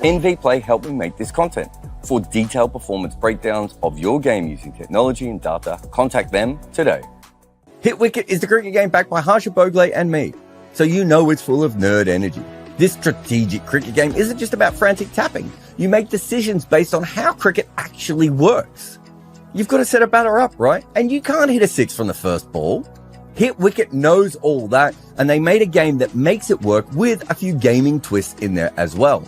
NV Play helped me make this content. For detailed performance breakdowns of your game using technology and data, contact them today. Hit Wicket is the cricket game backed by Harsha Bogle and me, so you know it's full of nerd energy. This strategic cricket game isn't just about frantic tapping. You make decisions based on how cricket actually works. You've got to set a batter up, right? And you can't hit a six from the first ball. Hit Wicket knows all that, and they made a game that makes it work with a few gaming twists in there as well.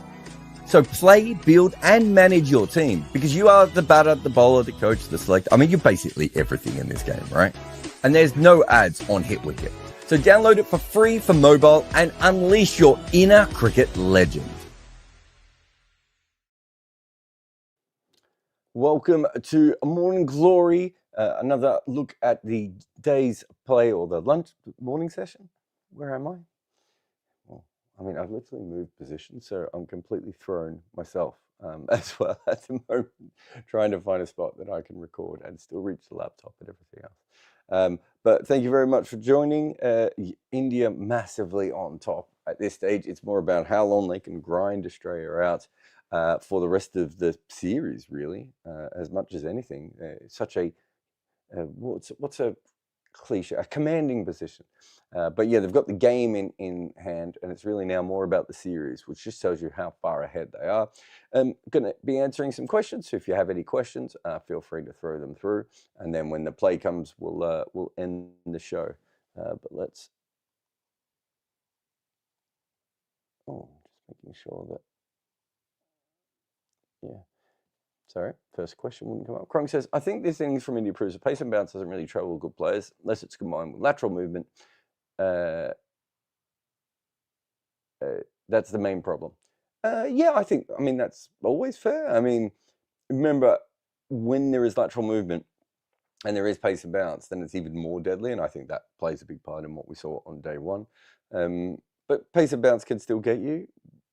So play, build, and manage your team, because you are the batter, the bowler, the coach, the selector. I mean, you're basically everything in this game, right? And there's no ads on Hit Wicket. So download it for free for mobile and unleash your inner cricket legend. Welcome to Morning Glory. Another look at the day's play or the morning session. Where am I? Well, I mean, I've literally moved position, so I'm completely thrown myself as well at the moment, trying to find a spot that I can record and still reach the laptop and everything else. But thank you very much for joining. India massively on top at this stage. It's more about how long they can grind Australia out for the rest of the series, really, as much as anything. Such a what's a cliche, a commanding position. But yeah, they've got the game in hand, and it's really now more about the series, which just tells you how far ahead they are. I'm going to be answering some questions, so if you have any questions, feel free to throw them through, and then when the play comes, we'll end the show. But let's... Oh, just making sure that... Yeah. Sorry, first question wouldn't come up. Krong says, I think this innings from India proves that pace and bounce doesn't really trouble good players unless it's combined with lateral movement. That's the main problem. Yeah, I mean, that's always fair. I mean, remember, when there is lateral movement and there is pace and bounce, then it's even more deadly, and I think that plays a big part in what we saw on day one. But pace and bounce can still get you,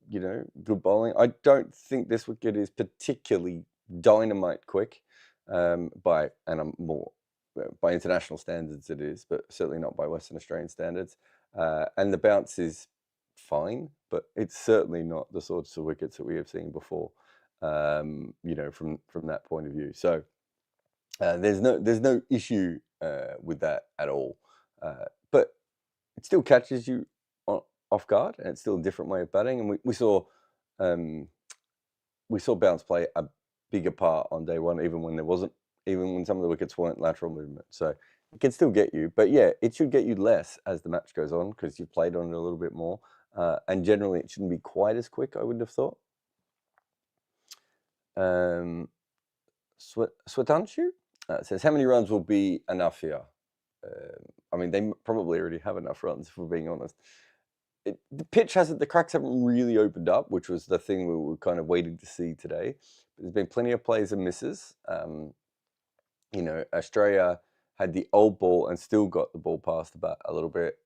you know, good bowling. I don't think this wicket is particularly dynamite quick by international standards it is, but certainly not by Western Australian standards. And the bounce is fine, but it's certainly not the sorts of wickets that we have seen before, you know, from that point of view. So there's no issue with that at all. But it still catches you off guard, and it's still a different way of batting. And we saw bounce play a bigger part on day one, even when some of the wickets weren't lateral movement. So it can still get you, but yeah, it should get you less as the match goes on because you've played on it a little bit more. And generally, it shouldn't be quite as quick, I would have thought. Swetanshu says, how many runs will be enough here? I mean, they probably already have enough runs, if we're being honest. The cracks haven't really opened up, which was the thing we were kind of waiting to see today. There's been plenty of plays and misses. You know, Australia had the old ball and still got the ball past the bat a little bit.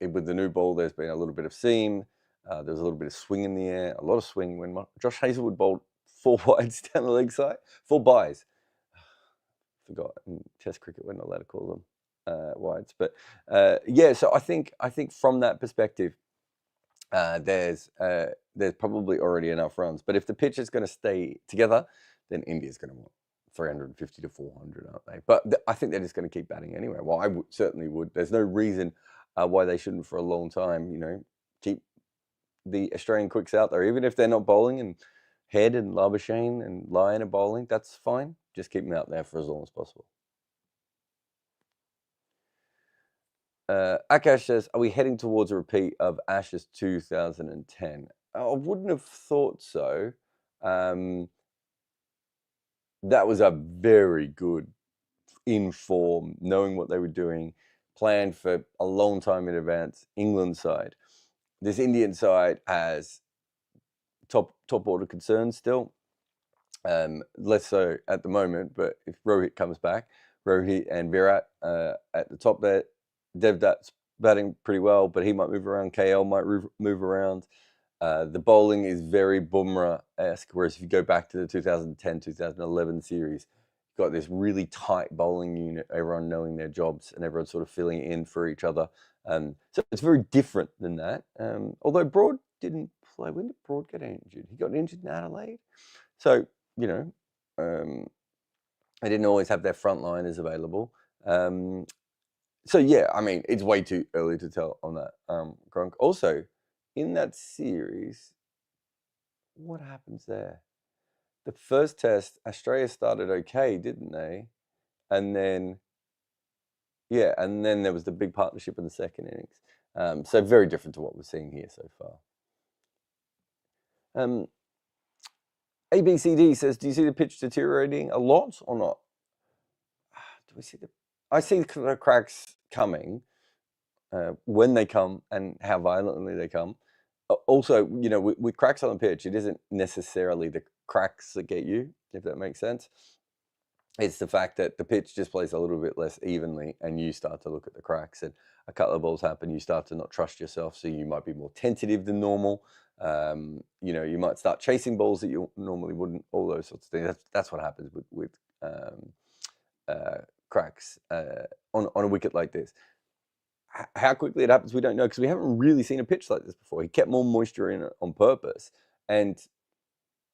With the new ball, there's been a little bit of seam. There's a little bit of swing in the air, a lot of swing when Josh Hazlewood bowled 4 wides down the leg side, 4 byes. Forgot in Test cricket we're not allowed to call them wides, but yeah. So I think from that perspective, there's probably already enough runs. But if the pitch is going to stay together, then India's going to want 350 to 400, aren't they? But I think they're just going to keep batting anyway. Well, I certainly would. There's no reason why they shouldn't for a long time. You know, keep the Australian quicks out there, even if they're not bowling, and Head and Labuschagne and Lyon are bowling. That's fine. Just keep them out there for as long as possible. Akash says, are we heading towards a repeat of Ashes 2010? I wouldn't have thought so. That was a very good informed, knowing what they were doing, planned for a long time in advance, England side. This Indian side has top order concerns still. Less so at the moment, but if Rohit comes back, Rohit and Virat at the top there, Devdutt's batting pretty well, but he might move around. KL might move around. The bowling is very Bumrah-esque, whereas if you go back to the 2010-2011 series, you've got this really tight bowling unit, everyone knowing their jobs and everyone sort of filling in for each other. So it's very different than that. Although Broad didn't play. When did Broad get injured? He got injured in Adelaide. So, you know, they didn't always have their frontliners available. So, yeah, I mean, it's way too early to tell on that. Gronk. Also, in that series, what happens there? The first test, Australia started okay, didn't they? And then, yeah, and then there was the big partnership in the second innings. So very different to what we're seeing here so far. ABCD says, do you see the pitch deteriorating a lot or not? Do we see I see the cracks coming when they come and how violently they come. Also, you know, with cracks on the pitch, it isn't necessarily the cracks that get you, if that makes sense. It's the fact that the pitch just plays a little bit less evenly and you start to look at the cracks and a couple of balls happen, you start to not trust yourself, so you might be more tentative than normal. You know, you might start chasing balls that you normally wouldn't, all those sorts of things. That's what happens with cracks on a wicket like this. How quickly it happens, we don't know, because we haven't really seen a pitch like this before. He kept more moisture in it on purpose. And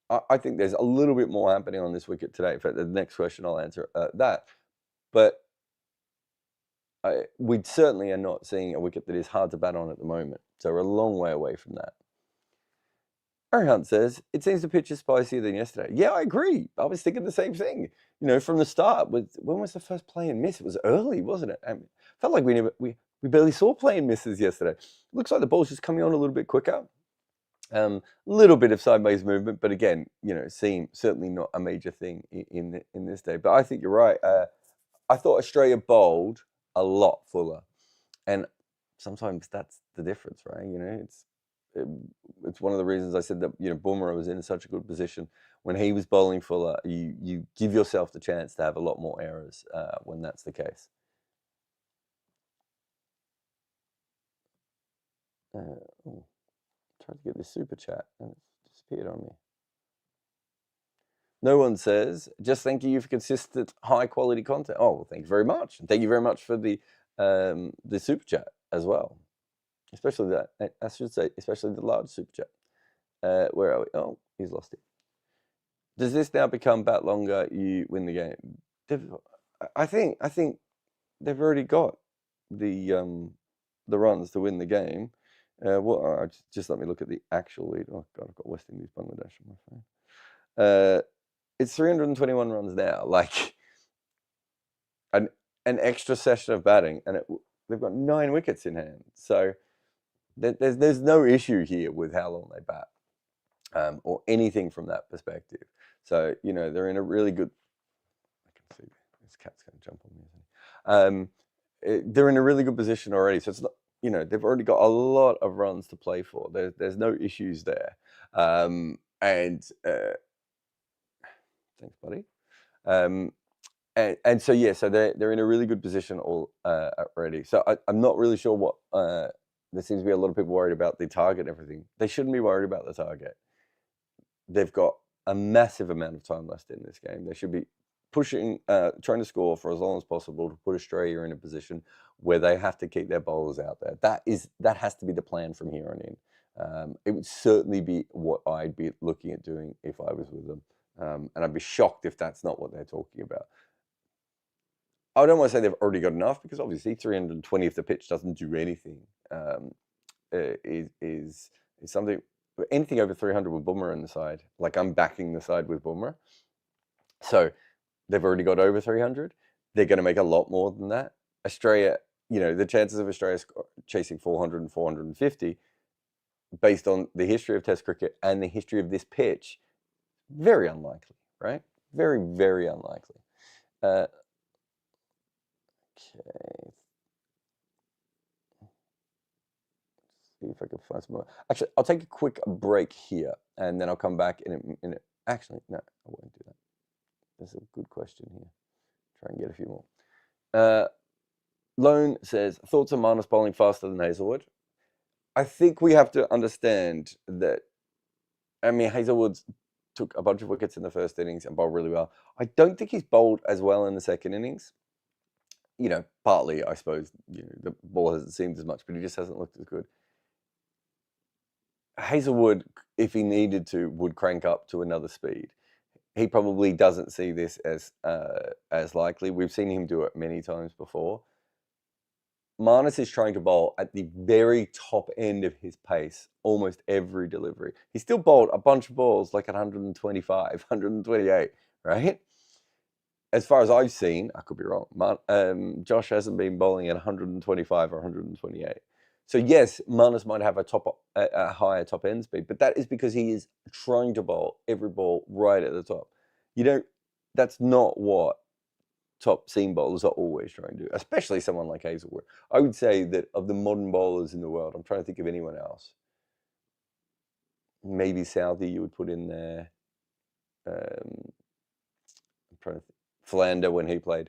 I think there's a little bit more happening on this wicket today. In fact, the next question I'll answer that. But we certainly are not seeing a wicket that is hard to bat on at the moment. So we're a long way away from that. Hunt says, it seems the pitch is spicier than yesterday. Yeah, I agree. I was thinking the same thing. You know, from the start, when was the first play and miss? It was early, wasn't it? Felt like we barely saw play and misses yesterday. Looks like the ball's just coming on a little bit quicker. Little bit of sideways movement, but again, you know, certainly not a major thing in this day. But I think you're right. I thought Australia bowled a lot fuller, and sometimes that's the difference, right? You know, it's one of the reasons I said that, you know, Bumrah was in such a good position when he was bowling fuller. You give yourself the chance to have a lot more errors when that's the case. Tried to get this super chat and it's disappeared on me. No one says, just thank you for consistent high quality content. Oh, well, thank you very much. And thank you very much for the super chat as well. Especially that, I should say, especially the large super chat. Where are we? Oh, he's lost it. Does this now become bat longer, you win the game? I think they've already got the runs to win the game. Just let me look at the actual lead. Oh God, I've got West Indies, Bangladesh on my phone. It's 321 runs now. Like an extra session of batting, and they've got 9 wickets in hand. So there's no issue here with how long they bat, or anything from that perspective. So, you know, they're in a really good. I can see this cat's going to jump on me. They're in a really good position already. So it's not. You know, they've already got a lot of runs to play for. There's no issues there. And thanks, buddy. And so, yeah, so they're in a really good position already. So I'm not really sure what, there seems to be a lot of people worried about the target and everything. They shouldn't be worried about the target. They've got a massive amount of time left in this game. They should be pushing, trying to score for as long as possible to put Australia in a position where they have to keep their bowlers out there. That has to be the plan from here on in. It would certainly be what I'd be looking at doing if I was with them. And I'd be shocked if that's not what they're talking about. I don't want to say they've already got enough, because obviously 320 if the pitch doesn't do anything is something. Anything over 300 with Bumrah on the side, like I'm backing the side with Bumrah. So they've already got over 300. They're going to make a lot more than that. Australia, you know, the chances of Australia chasing 400 and 450, based on the history of Test cricket and the history of this pitch, very unlikely, right? Very, very unlikely. Okay. See if I can find some more. Actually, I'll take a quick break here, and then I'll come back in a minute. Actually, no, I won't do that. That's a good question here. Try and get a few more. Lone says, thoughts on Marnus bowling faster than Hazlewood? I think we have to understand that, I mean, Hazlewood's took a bunch of wickets in the first innings and bowled really well. I don't think he's bowled as well in the second innings. You know, partly, I suppose, you know, the ball hasn't seemed as much, but he just hasn't looked as good. Hazelwood, if he needed to, would crank up to another speed. He probably doesn't see this as likely. We've seen him do it many times before. Marnus is trying to bowl at the very top end of his pace almost every delivery. He still bowled a bunch of balls like at 125, 128, right? As far as I've seen, I could be wrong, Josh hasn't been bowling at 125 or 128. So yes, Marnus might have a higher top end speed, but that is because he is trying to bowl every ball right at the top. That's not what top seam bowlers are always trying to do, especially someone like Hazelwood. I would say that of the modern bowlers in the world, I'm trying to think of anyone else. Maybe Southey you would put in there. I'm trying to think. Philander when he played.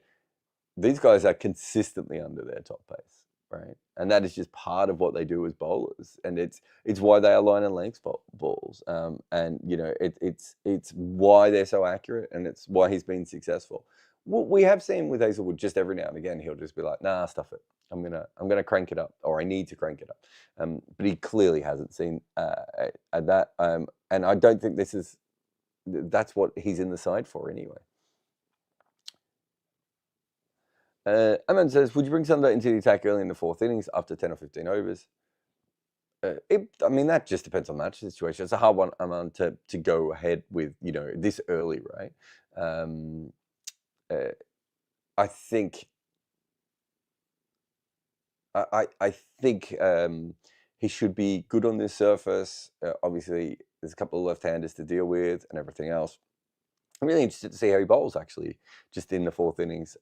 These guys are consistently under their top pace, right? And that is just part of what they do as bowlers, and it's why they are line and length balls, and it's why they're so accurate, and it's why he's been successful. What we have seen with Hazelwood, just every now and again, he'll just be like, "Nah, stuff it. I'm gonna crank it up, or I need to crank it up." But he clearly hasn't seen that, and I don't think that's what he's in the side for anyway. Aman says, would you bring Sunday into the attack early in the fourth innings after 10 or 15 overs? I mean, that just depends on match situation. It's a hard one, Aman, to go ahead with, this early, right? I think he should be good on this surface. Obviously, there's a couple of left-handers to deal with and everything else. I'm really interested to see how he bowls, actually, just in the fourth innings.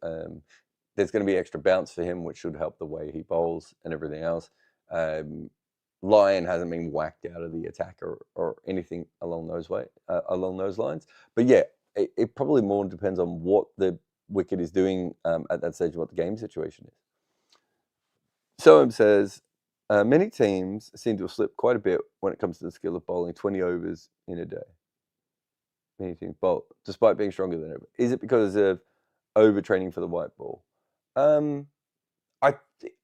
There's going to be extra bounce for him, which should help the way he bowls and everything else. Lyon hasn't been whacked out of the attack or anything along those lines. But yeah, it probably more depends on what the wicket is doing at that stage, what the game situation is. Soam says, many teams seem to have slipped quite a bit when it comes to the skill of bowling 20 overs in a day. Many teams bowl, despite being stronger than ever. Is it because of overtraining for the white ball?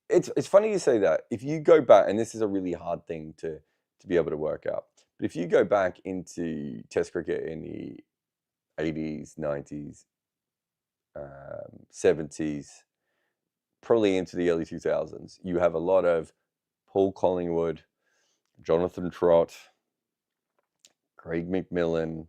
It's funny you say that. If you go back, and this is a really hard thing to be able to work out, but if you go back into Test cricket in the 80s, 90s, 70s, probably into the early 2000s, you have a lot of Paul Collingwood, Jonathan Trott, Craig McMillan,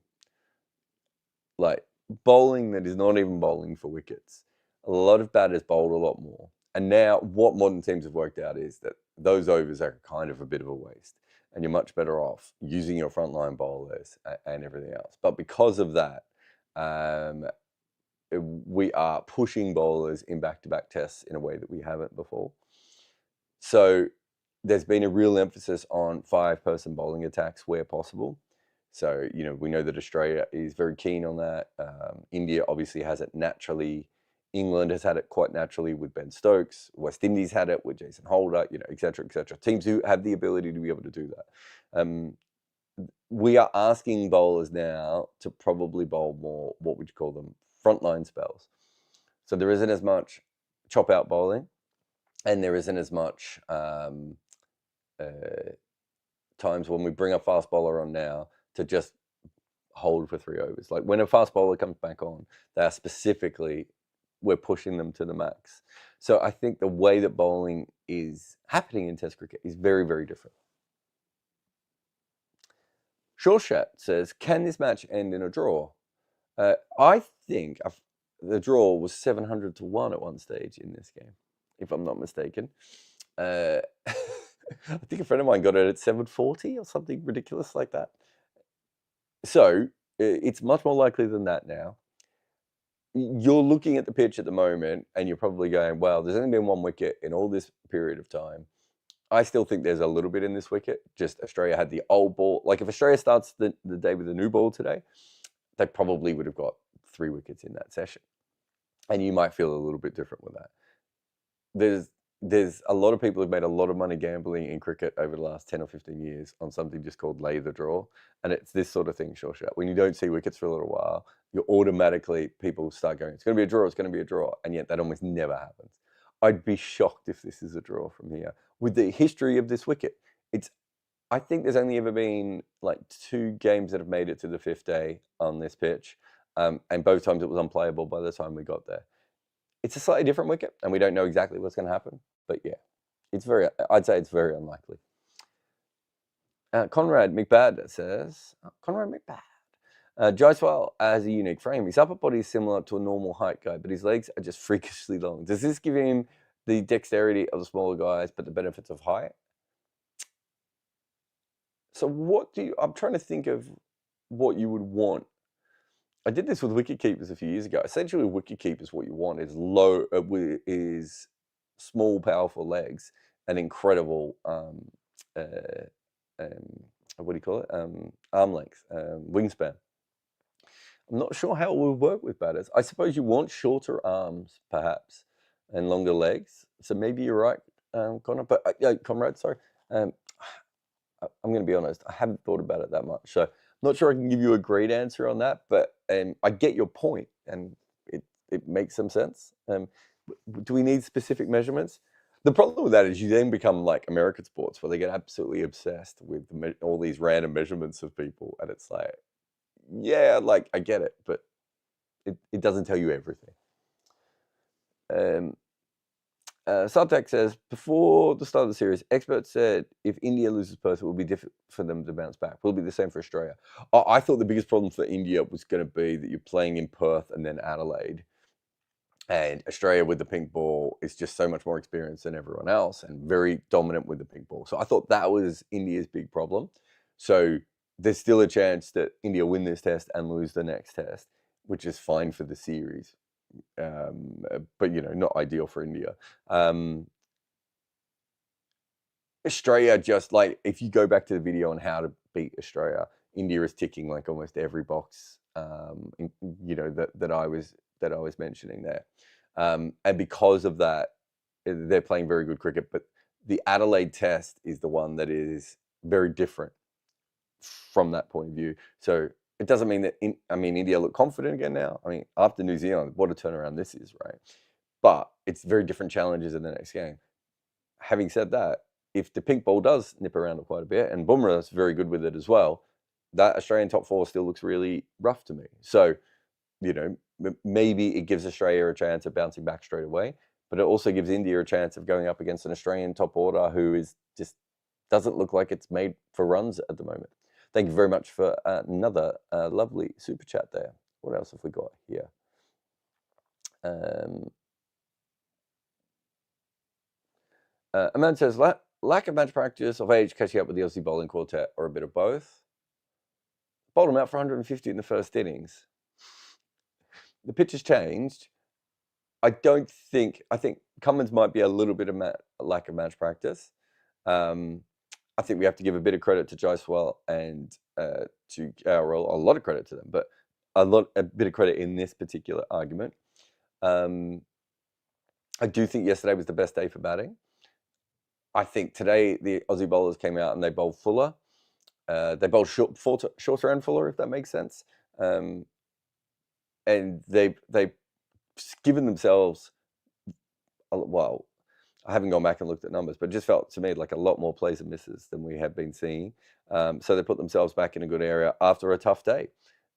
like bowling that is not even bowling for wickets. A lot of batters bowled a lot more. And now what modern teams have worked out is that those overs are kind of a bit of a waste. And you're much better off using your frontline bowlers and everything else. But because of that, we are pushing bowlers in back-to-back tests in a way that we haven't before. So there's been a real emphasis on 5-person bowling attacks where possible. So, we know that Australia is very keen on that. India obviously has it naturally. England has had it quite naturally with Ben Stokes. West Indies had it with Jason Holder, et cetera, et cetera. Teams who have the ability to be able to do that. We are asking bowlers now to probably bowl more, what would you call them, frontline spells. So there isn't as much chop-out bowling, and there isn't as much times when we bring a fast bowler on now to just hold for 3 overs. Like when a fast bowler comes back on, they are specifically, we're pushing them to the max. So I think the way that bowling is happening in Test cricket is very, very different. Shawshat says, can this match end in a draw? I think the draw was 700 to 1 at one stage in this game, if I'm not mistaken. I think a friend of mine got it at 740 or something ridiculous like that. So it's much more likely than that now. You're looking at the pitch at the moment and you're probably going, well, there's only been 1 wicket in all this period of time. I still think there's a little bit in this wicket. Just Australia had the old ball. Like if Australia starts the day with a new ball today, they probably would have got 3 wickets in that session. And you might feel a little bit different with that. There's a lot of people who've made a lot of money gambling in cricket over the last 10 or 15 years on something just called lay the draw. And it's this sort of thing, Shawshat. When you don't see wickets for a little while, you automatically, people start going, it's going to be a draw, it's going to be a draw. And yet that almost never happens. I'd be shocked if this is a draw from here. With the history of this wicket, it's I think there's only ever been like 2 games that have made it to the 5th day on this pitch, and both times it was unplayable by the time we got there. It's a slightly different wicket, and we don't know exactly what's going to happen. But yeah, I'd say it's very unlikely. Conrad McBad says, Conrad McBad. Jaiswal has a unique frame. His upper body is similar to a normal height guy, but his legs are just freakishly long. Does this give him the dexterity of the smaller guys, but the benefits of height? So I'm trying to think of what you would want. I did this with wicket keepers a few years ago. Essentially, wicket keepers, what you want is is small, powerful legs and incredible what do you call it? Arm length, wingspan. I'm not sure how it will work with batters. I suppose you want shorter arms, perhaps, and longer legs. So maybe you're right, Connor. But Conrad, sorry. I'm going to be honest. I haven't thought about it that much, so I'm not sure I can give you a great answer on that. But I get your point, and it makes some sense. Do we need specific measurements? The problem with that is you then become like American sports, where they get absolutely obsessed with all these random measurements of people, and it's like, yeah, like I get it, but it doesn't tell you everything. Sartak says, before the start of the series, experts said if India loses Perth, it will be difficult for them to bounce back. Will it be the same for Australia? I thought the biggest problem for India was going to be that you're playing in Perth and then Adelaide. And Australia with the pink ball is just so much more experienced than everyone else and very dominant with the pink ball. So I thought that was India's big problem. So there's still a chance that India win this test and lose the next test, which is fine for the series. But, not ideal for India. Australia, just like, if you go back to the video on how to beat Australia, India is ticking like almost every box, that I was mentioning there. And because of that, they're playing very good cricket. But the Adelaide test is the one that is very different from that point of view. So it doesn't mean that, India look confident again now. After New Zealand, what a turnaround this is, right? But it's very different challenges in the next game. Having said that, if the pink ball does nip around quite a bit, and Bumrah's very good with it as well, that Australian top 4 still looks really rough to me. So, maybe it gives Australia a chance of bouncing back straight away, but it also gives India a chance of going up against an Australian top order who is just doesn't look like it's made for runs at the moment. Thank you very much for another lovely super chat there. What else have we got here? Aman says, lack of match practice, of age catching up with the Aussie bowling quartet, or a bit of both. Bowled them out for 150 in the first innings. The pitch has changed. I think Cummins might be a little bit of lack of match practice. I think we have to give a bit of credit to Jaiswal and to KRL, a lot of credit to them, but a bit of credit in this particular argument. I do think yesterday was the best day for batting. I think today the Aussie bowlers came out and they bowled fuller. They bowled shorter and fuller, if that makes sense. And they've given themselves, well, I haven't gone back and looked at numbers, but it just felt to me like a lot more plays and misses than we have been seeing. So they put themselves back in a good area after a tough day,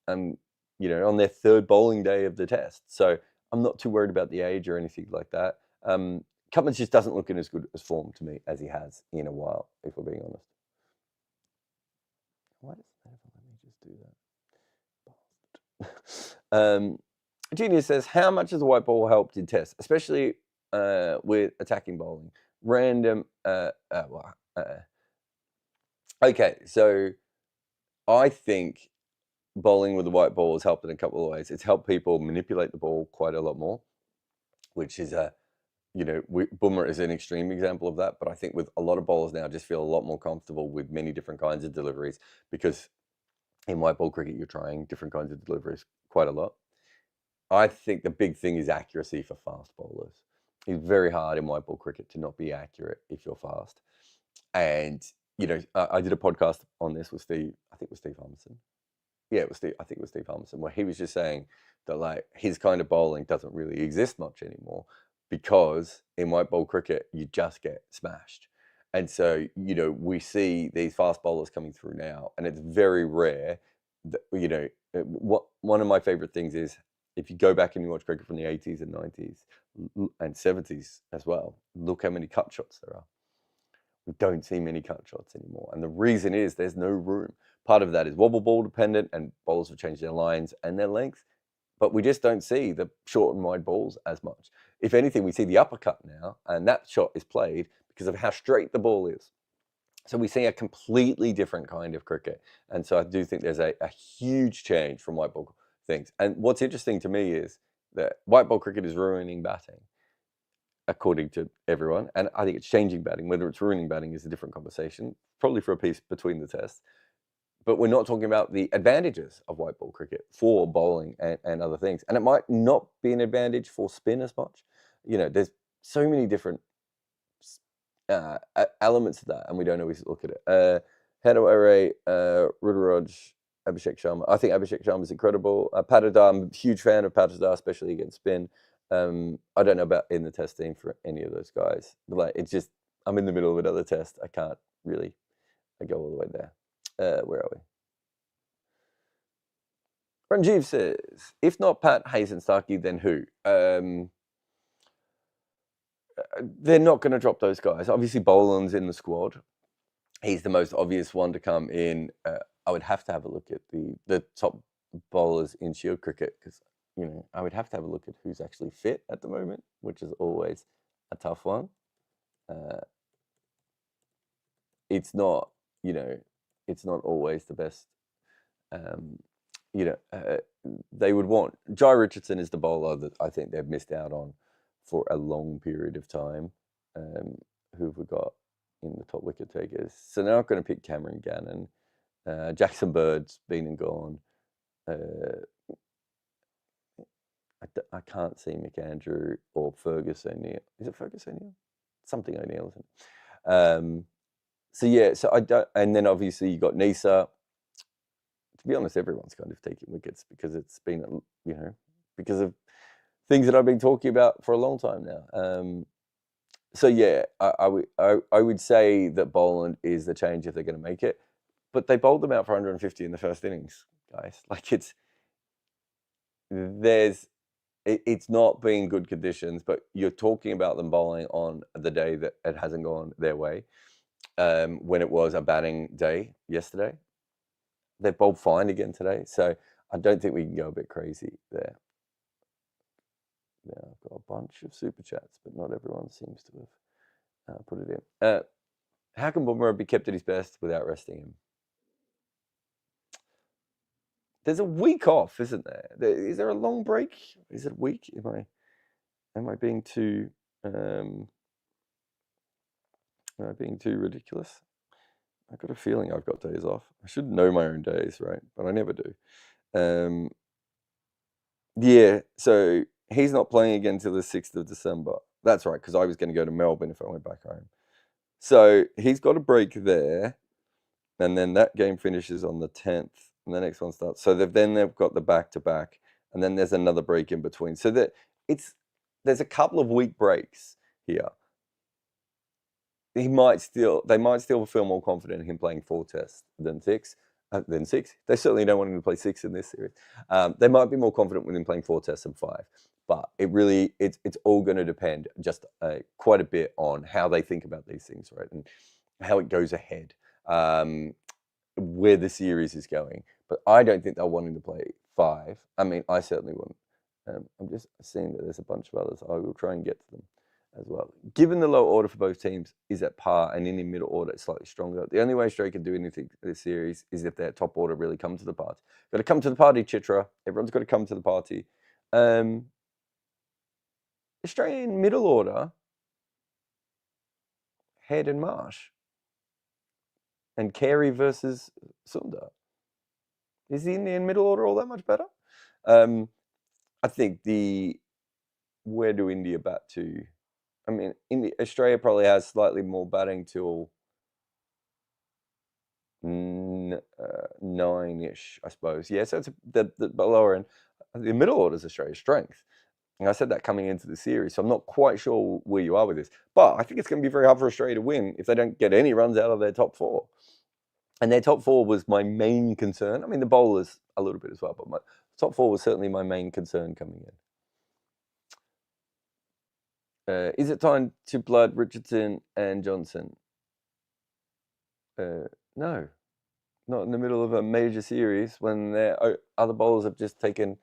on their 3rd bowling day of the test. So I'm not too worried about the age or anything like that. Cummins just doesn't look in as good as form to me as he has in a while, if we're being honest. Why does that ever let me just do that? Genius says, how much has the white ball helped in tests, especially with attacking bowling? Random. Okay, so I think bowling with the white ball has helped in a couple of ways. It's helped people manipulate the ball quite a lot more, which is Bumrah is an extreme example of that. But I think with a lot of bowlers now, just feel a lot more comfortable with many different kinds of deliveries, because in white ball cricket, you're trying different kinds of deliveries quite a lot. I think the big thing is accuracy for fast bowlers. It's very hard in white ball cricket to not be accurate if you're fast. And, I did a podcast on this with Steve, I think it was Steve Harmison. Yeah, I think it was Steve Harmison, where he was just saying that like his kind of bowling doesn't really exist much anymore, because in white ball cricket, you just get smashed. And so, we see these fast bowlers coming through now, and it's very rare that, what one of my favorite things is, if you go back and you watch cricket from the 80s and 90s and 70s as well, look how many cut shots there are. We don't see many cut shots anymore. And the reason is there's no room. Part of that is wobble ball dependent, and bowlers have changed their lines and their length. But we just don't see the short and wide balls as much. If anything, we see the uppercut now, and that shot is played because of how straight the ball is. So we see a completely different kind of cricket. And so I do think there's a huge change from white ball things. And what's interesting to me is that white ball cricket is ruining batting, according to everyone. And I think it's changing batting. Whether it's ruining batting is a different conversation, probably for a piece between the tests. But we're not talking about the advantages of white ball cricket for bowling and other things. And it might not be an advantage for spin as much. There's so many different elements of that, and we don't always look at it. How do I rate Rudraj, Abhishek Sharma? I think Abhishek Sharma is incredible. Patidar, I'm a huge fan of Patidar, especially against spin. I don't know about in the test team for any of those guys. But it's just, I'm in the middle of another test. I can't really go all the way there. Where are we? Ranjiv says, if not Pat, Hayes and Starkey, then who? They're not going to drop those guys. Obviously, Boland's in the squad. He's the most obvious one to come in. I would have to have a look at the top bowlers in Shield cricket, because I would have to have a look at who's actually fit at the moment, which is always a tough one. It's not, it's not always the best. They would want Jai Richardson is the bowler that I think they've missed out on for a long period of time. Who have we got in the top wicket takers? So they're not going to pick Cameron Gannon. Jackson Bird's been and gone. I can't see McAndrew or Fergus O'Neill. Is it Fergus O'Neill? Something O'Neill, isn't it? So yeah, so I don't. And then obviously you got Nisa. To be honest, everyone's kind of taking wickets because it's been, because of things that I've been talking about for a long time now. So yeah, I would say that Boland is the change if they're going to make it, but they bowled them out for 150 in the first innings, guys. It's not been good conditions, but you're talking about them bowling on the day that it hasn't gone their way. When it was a batting day yesterday, they bowled fine again today. So I don't think we can go a bit crazy there. Yeah, I've got a bunch of super chats, but not everyone seems to have put it in. How can Bumrah be kept at his best without resting him? There's a week off, isn't there? Is there a long break? Is it a week? Am I being too ridiculous? I've got a feeling I've got days off. I should know my own days, right? But I never do. Yeah, so he's not playing again till the 6th of December. That's right, because I was going to go to Melbourne if I went back home. So he's got a break there, and then that game finishes on the 10th, and the next one starts. So they've got the back-to-back, and then there's another break in between. So there's a couple of week breaks here. They might still feel more confident in him playing 4 tests than 6. They certainly don't want him to play 6 in this series. They might be more confident with him playing 4 tests than 5. But it's all going to depend just quite a bit on how they think about these things, right? And how it goes ahead, where the series is going. But I don't think they'll want him to play 5. I mean, I certainly wouldn't. I'm just seeing that there's a bunch of others. I will try and get to them as well. Given the low order for both teams is at par, and in the middle order it's slightly stronger, the only way Australia can do anything in this series is if their top order really come to the party. Got to come to the party, Chitra. Everyone's got to come to the party. Australian middle order, Head and Marsh, and Carey versus Sundar. Is the Indian middle order all that much better? I think where do India bat to? I mean, Australia probably has slightly more batting till 9-ish, I suppose. Yeah, so it's the lower end. The middle order is Australia's strength. And I said that coming into the series, so I'm not quite sure where you are with this. But I think it's going to be very hard for Australia to win if they don't get any runs out of their top 4. And their top 4 was my main concern. I mean, the bowlers a little bit as well, but my top 4 was certainly my main concern coming in. Is it time to blood Richardson and Johnson? No, not in the middle of a major series when their other bowlers have just taken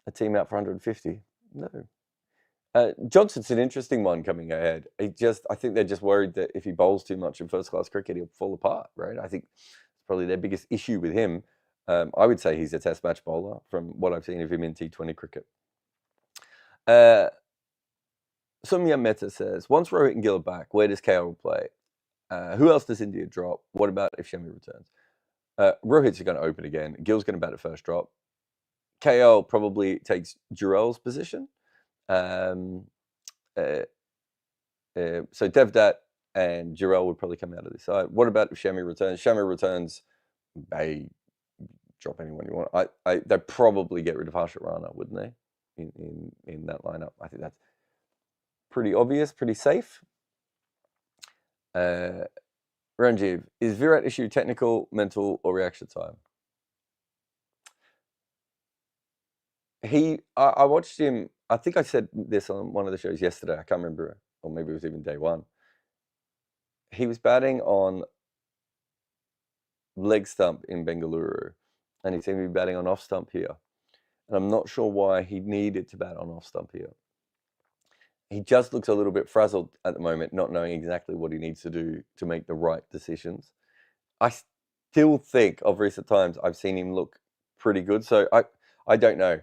a team out for 150. No. Johnson's an interesting one coming ahead. I think they're just worried that if he bowls too much in first-class cricket, he'll fall apart, right? I think it's probably their biggest issue with him. I would say he's a test match bowler from what I've seen of him in T20 cricket. Sumya Mehta says, once Rohit and Gill are back, where does KL play? Who else does India drop? What about if Shami returns? Rohit's going to open again. Gill's going to bat at first drop. KL probably takes Jurel's position. So Devdutt and Jarrod would probably come out of this side. What about if Shami returns? Shami returns, they drop anyone you want. They'd probably get rid of Harshit Rana, wouldn't they? In that lineup. I think that's pretty obvious, pretty safe. Ranjiv, is Virat issue technical, mental, or reaction time? I watched him, I think I said this on one of the shows yesterday, I can't remember, or maybe it was even day one. He was batting on leg stump in Bengaluru, and he seemed to be batting on off stump here. And I'm not sure why he needed to bat on off stump here. He just looks a little bit frazzled at the moment, not knowing exactly what he needs to do to make the right decisions. I still think of recent times I've seen him look pretty good, so I don't know.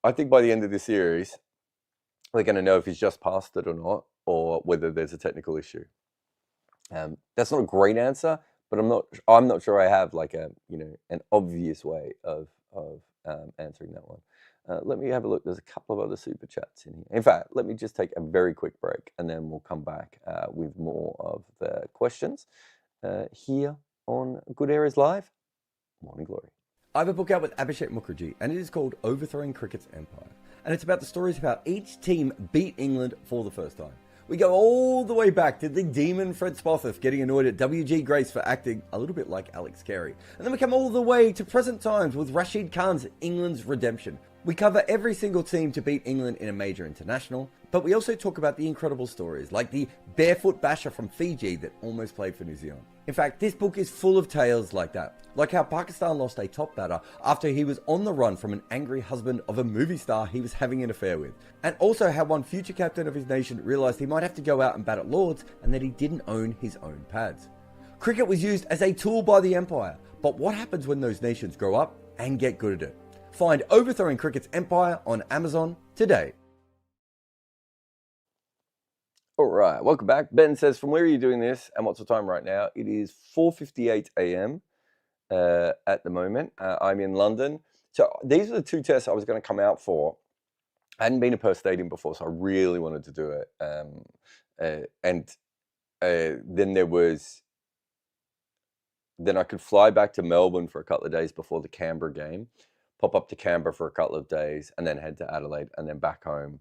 I think by the end of the series, we're going to know if he's just passed it or not, or whether there's a technical issue. That's not a great answer, but I'm not sure I have like an obvious way of answering that one. Let me have a look. There's a couple of other super chats in here. In fact, let me just take a very quick break, and then we'll come back with more of the questions here on Good Areas Live. Morning Glory. I have a book out with Abhishek Mukherjee, and it is called Overthrowing Cricket's Empire. And it's about the stories of how each team beat England for the first time. We go all the way back to the demon Fred Spofforth getting annoyed at W.G. Grace for acting a little bit like Alex Carey. And then we come all the way to present times with Rashid Khan's England's redemption. We cover every single team to beat England in a major international, but we also talk about the incredible stories like the barefoot basher from Fiji that almost played for New Zealand. In fact, this book is full of tales like that. Like how Pakistan lost a top batter after he was on the run from an angry husband of a movie star he was having an affair with. And also how one future captain of his nation realised he might have to go out and bat at Lords and that he didn't own his own pads. Cricket was used as a tool by the Empire, but what happens when those nations grow up and get good at it? Find Overthrowing Cricket's Empire on Amazon today. All right, welcome back. Ben says, from where are you doing this and what's the time right now? It is 4:58 a.m. At the moment. I'm in London. So these are the two tests I was going to come out for. I hadn't been to Perth Stadium before, so I really wanted to do it. Then I could fly back to Melbourne for a couple of days before the Canberra game, pop up to Canberra for a couple of days, and then head to Adelaide and then back home.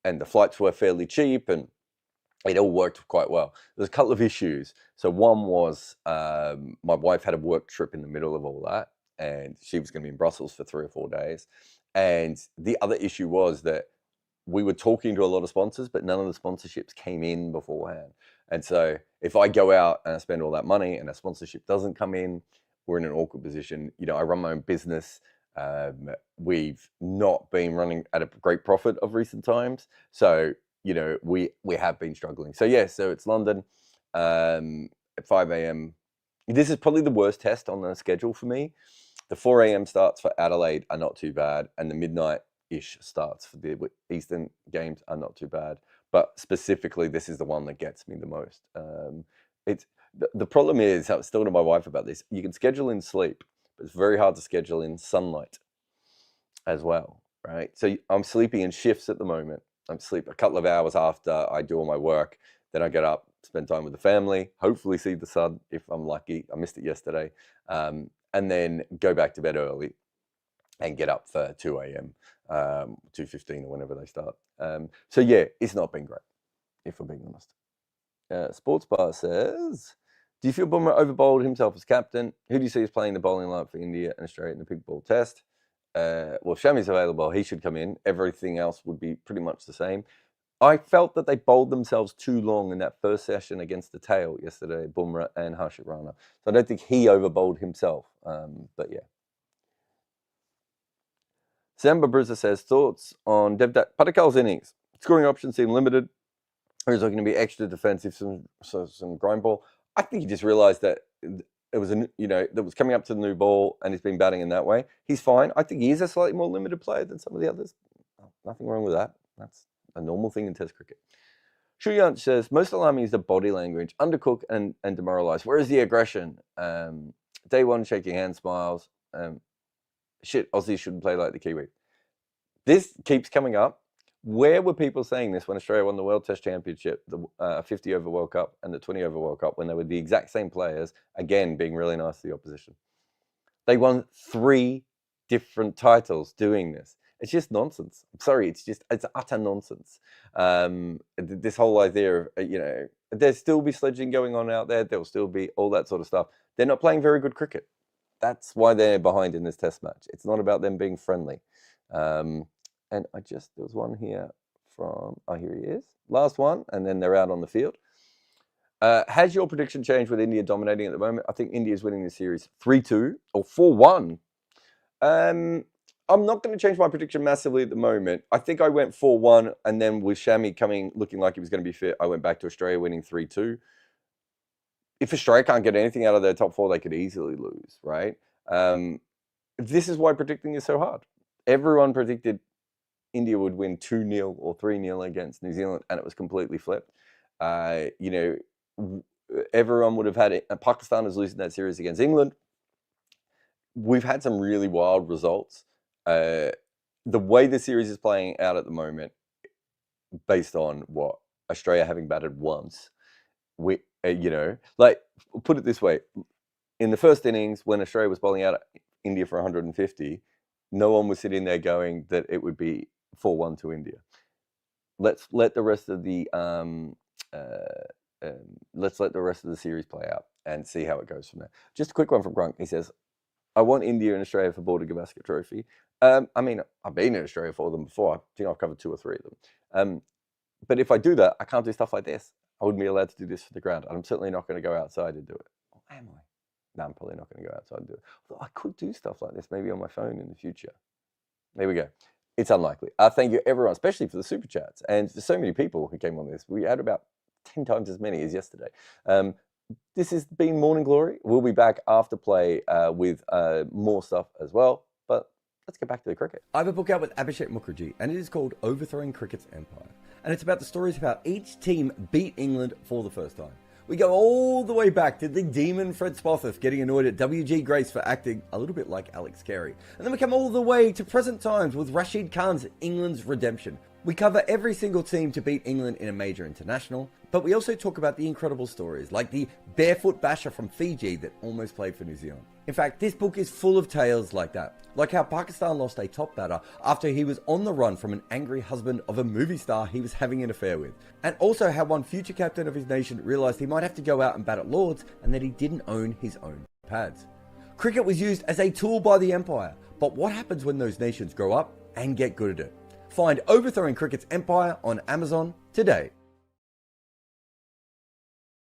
And the flights were fairly cheap, and it all worked quite well. There's a couple of issues. So one was my wife had a work trip in the middle of all that, and she was going to be in Brussels for 3 or 4 days. And the other issue was that we were talking to a lot of sponsors, but none of the sponsorships came in beforehand. And so if I go out and I spend all that money and a sponsorship doesn't come in, we're in an awkward position. You know, I run my own business. We've not been running at a great profit of recent times. So, you know, we have been struggling. So, yeah, so it's London at 5 a.m. This is probably the worst test on the schedule for me. The 4 a.m. starts for Adelaide are not too bad, and the midnight-ish starts for the Eastern games are not too bad. But specifically, this is the one that gets me the most. The problem is, I was talking to my wife about this, you can schedule in sleep, but it's very hard to schedule in sunlight as well, right? So I'm sleeping in shifts at the moment. I'm sleep a couple of hours after I do all my work. Then I get up, spend time with the family, hopefully see the sun if I'm lucky. I missed it yesterday. And then go back to bed early. and get up for 2 a.m., 2:15 or whenever they start. So yeah, it's not been great, if we're being honest. Sports Bar says, do you feel Bumrah overbowled himself as captain? Who do you see as playing the bowling lineup for India and Australia in the pink ball test? Well, if Shami's available, he should come in. Everything else would be pretty much the same. I felt that they bowled themselves too long in that first session against the tail yesterday, Bumrah and Harshit Rana. So I don't think he overbowled himself, but yeah. Samba Brizza says, thoughts on Devdutt Padikal's innings? Scoring options seem limited. Or is there going to be extra defensive, some grind ball? I think he just realised that it was that was coming up to the new ball, and he's been batting in that way. He's fine. I think he is a slightly more limited player than some of the others. Nothing wrong with that. That's a normal thing in Test cricket. Shuyanch says, most alarming is the body language, undercooked and demoralised. Where is the aggression? Day one, shaking hands, smiles. Shit, Aussies shouldn't play like the Kiwi. This keeps coming up. Where were people saying this when Australia won the World Test Championship, the 50-over World Cup and the 20-over World Cup, when they were the exact same players, again, being really nice to the opposition? They won 3 different titles doing this. It's just nonsense. I'm sorry, it's utter nonsense. This whole idea of, there'll still be sledging going on out there. There'll still be all that sort of stuff. They're not playing very good cricket. That's why they're behind in this Test match. It's not about them being friendly. And there was one here from, here he is. Last one, and then they're out on the field. Has your prediction changed with India dominating at the moment? I think India is winning this series 3-2 or 4-1. I'm not going to change my prediction massively at the moment. I think I went 4-1, and then with Shami looking like he was going to be fit, I went back to Australia winning 3-2. If Australia can't get anything out of their top 4, they could easily lose, right? This is why predicting is so hard. Everyone predicted India would win 2-0 or 3-0 against New Zealand, and it was completely flipped. Everyone would have had it. Pakistan is losing that series against England. We've had some really wild results. The way the series is playing out at the moment, based on what Australia having batted once, put it this way: in the first innings, when Australia was bowling out India for 150, no one was sitting there going that it would be 4-1 to India. Let's let the rest of the series play out and see how it goes from there. Just a quick one from Grunk. He says, I want India and Australia for Border-Gavaskar Trophy. I've been in Australia for them before. I've covered 2 or 3 of them. But if I do that, I can't do stuff like this. I wouldn't be allowed to do this for the ground. I'm certainly not going to go outside and do it. Or am I? No, I'm probably not going to go outside and do it. Although I could do stuff like this maybe on my phone in the future. There we go. It's unlikely. Thank you, everyone, especially for the super chats. And for so many people who came on this. We had about 10 times as many as yesterday. This has been Morning Glory. We'll be back after play with more stuff as well. But let's get back to the cricket. I have a book out with Abhishek Mukherjee, and it is called Overthrowing Cricket's Empire. And it's about the stories of how each team beat England for the first time. We go all the way back to the demon Fred Spofforth getting annoyed at W.G. Grace for acting a little bit like Alex Carey. And then we come all the way to present times with Rashid Khan's England's redemption. We cover every single team to beat England in a major international, but we also talk about the incredible stories like the barefoot basher from Fiji that almost played for New Zealand. In fact, this book is full of tales like that, like how Pakistan lost a top batter after he was on the run from an angry husband of a movie star he was having an affair with, and also how one future captain of his nation realised he might have to go out and bat at Lords and that he didn't own his own pads. Cricket was used as a tool by the Empire, but what happens when those nations grow up and get good at it? Find Overthrowing Cricket's Empire on Amazon today.